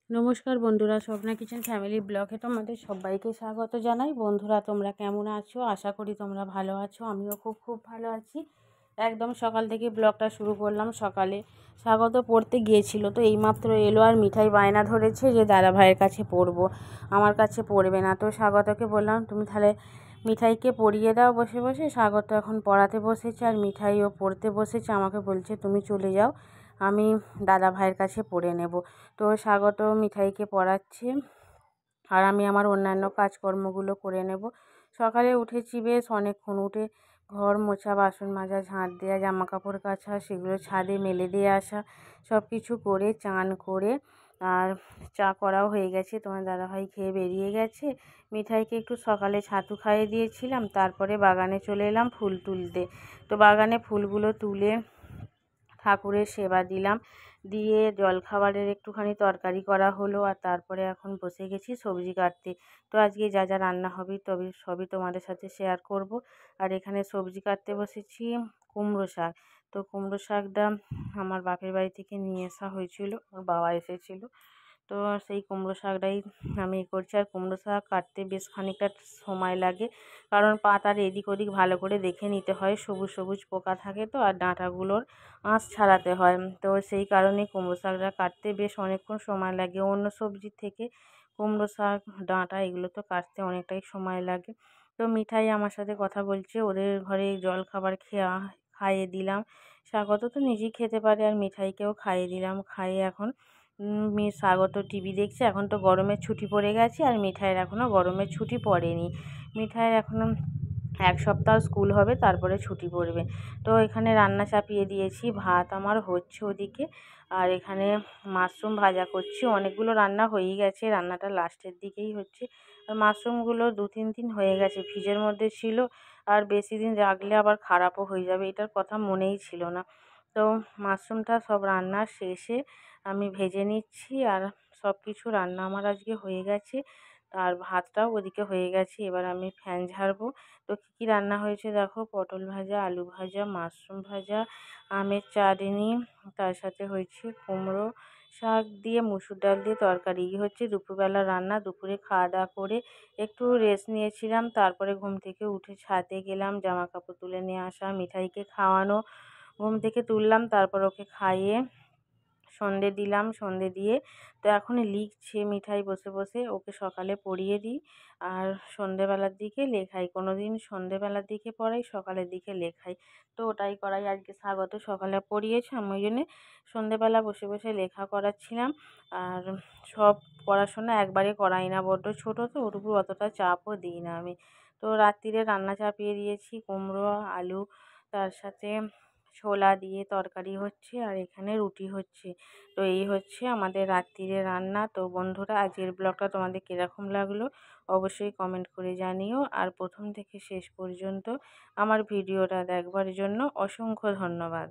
নমস্কার বন্ধুরা, Swapna kitchen family ব্লগে তোমাদের সবাইকে স্বাগত জানাই। বন্ধুরা, তোমরা কেমন আছো? আশা করি তোমরা ভালো আছো। আমিও খুব ভালো আছি। একদম সকাল থেকে ব্লগটা শুরু করলাম। সকালে স্বাগত পড়তে গিয়েছিল, তো এইমাত্র এলো আর মিঠাই বায়না ধরেছে যে দাদা ভাইয়ের কাছে পড়বো, আমার কাছে পড়বে না। তো স্বাগতকে বললাম তুমি তাহলে মিঠাইকে পড়িয়ে দাও বসে বসে। স্বাগত এখন পড়াতে বসেছে আর মিঠাইও পড়তে বসেছে। আমাকে বলছে তুমি চলে যাও, আমি দাদা ভাইয়ের কাছে পড়ে নেব। তো স্বাগত মিঠাইকে পড়াচ্ছে আর আমি আমার অন্যান্য কাজকর্মগুলো করে নেব। সকালে উঠেছি বেশ অনেকক্ষণ, উঠে ঘর মোছা, বাসন মাজা, ঝাঁট দেওয়া, জামা কাপড় কাচা, সেগুলো ছাদে মেলে দিয়ে আসা, সব কিছু করে চান করে আর চা করাও হয়ে গেছে। তোমার দাদাভাই খেয়ে বেরিয়ে গেছে। মিঠাইকে একটু সকালে ছাতু খাইয়ে দিয়েছিলাম, তারপরে বাগানে চলে এলাম ফুল তুলতে। তো বাগানে ফুলগুলো তুলে ঠাকুরের সেবা দিলাম, দিয়ে জলখাবারের একটুখানি তরকারি করা হলো আর তারপরে এখন বসে গেছি সবজি কাটতে। তো আজকে যা যা রান্না হবে তবে সবই তোমাদের সাথে শেয়ার করব। আর এখানে সবজি কাটতে বসেছি কুমড়ো শাক। তো কুমড়ো শাকটা আমার বাপের বাড়ি থেকে নিয়ে আসা হয়েছিল, ওর বাবা এসেছিল। তো সেই কুমড়ো শাকটাই আমি করছি। আর কুমড়ো শাক কাটতে বেশ খানিকটা সময় লাগে, কারণ পাতার এদিক ওদিক ভালো করে দেখে নিতে হয়, সবুজ সবুজ পোকা থাকে তো, আর ডাঁটাগুলোর আঁশ ছাড়াতে হয়। তো সেই কারণে কুমড়ো শাকটা কাটতে বেশ অনেকক্ষণ সময় লাগে। অন্য সবজির থেকে কুমড়ো শাক, ডাঁটা এগুলো তো কাটতে অনেকটাই সময় লাগে। তো মিঠাই আমার সাথে কথা বলছে, ওদের ঘরে জল খাবার খাইয়ে দিলাম। স্বাগত তো নিজেই খেতে পারে আর মিঠাইকেও খাইয়ে দিলাম। খাইয়ে এখন স্বাগত টিভি দেখছে। এখন তো গরমের ছুটি পড়ে গেছে আর মিঠাইয়ের এখনও গরমের ছুটি পড়েনি। মিঠাইয়ের এখনও এক সপ্তাহ স্কুল হবে, তারপরে ছুটি পড়বে। তো এখানে রান্না চাপিয়ে দিয়েছি, ভাত আমার হচ্ছে ওদিকে, আর এখানে মাশরুম ভাজা করছি। অনেকগুলো রান্না হয়েই গেছে, রান্নাটা লাস্টের দিকেই হচ্ছে। আর মাশরুমগুলো 2-3 দিন হয়ে গেছে, ফ্রিজের মধ্যে ছিল, আর বেশি দিন রাখলে আবার খারাপও হয়ে যাবে, এটার কথা মনেই ছিল না। তো মাশরুমটা সব রান্নার শেষে আমি ভেজে নিচ্ছি, আর সব কিছু রান্না আমার আজকে হয়ে গেছে, আর ভাতটাও ওদিকে হয়ে গেছে। এবার আমি ফ্যান ঝাড়বো। তো কী কী রান্না হয়েছে দেখো, পটল ভাজা, আলু ভাজা, মাশরুম ভাজা, আমের চাটনি, তার সাথে হয়েছে কুমড়ো শাক দিয়ে মুসুর ডাল দিয়ে তরকারি। হচ্ছে দুপুরবেলা রান্না। দুপুরে খাওয়া দাওয়া করে একটু রেস্ট নিয়েছিলাম, তারপরে ঘুম থেকে উঠে ছাদে গেলাম, জামা কাপড় তুলে নিয়ে আসা, মিঠাইকে খাওয়ানো, ঘুম থেকে তুললাম, তারপর ওকে খাইয়ে সন্ধে দিলাম। সন্ধে দিয়ে তো এখন লিখছে মিঠাই বসে বসে, ওকে সকালে পড়িয়ে দিই আর সন্ধেবেলার দিকে লেখাই। কোনো দিন সন্ধেবেলার দিকে পড়াই, সকালের দিকে লেখাই, তো ওটাই করাই। আজকে স্বাগত সকালে পড়িয়েছে, আমি ওই জন্যে সন্ধেবেলা বসে বসে লেখা করাচ্ছিলাম। আর সব পড়াশোনা একবারে করাই না, বড্ড ছোটো তো, ওর উপর অতটা চাপও দিই না আমি। তো রাত্রিরে রান্না চাপিয়ে দিয়েছি, কুমড়ো আলু, তার সাথে ছোলা দিয়ে তরকারি হচ্ছে, আর এখানে রুটি হচ্ছে। তো এই হচ্ছে আমাদের রাত্রিরে রান্না। তো বন্ধুরা, আজকের ব্লগটা তোমাদের কীরকম লাগলো অবশ্যই কমেন্ট করে জানিও। আর প্রথম থেকে শেষ পর্যন্ত আমার ভিডিওটা দেখবার জন্য অসংখ্য ধন্যবাদ।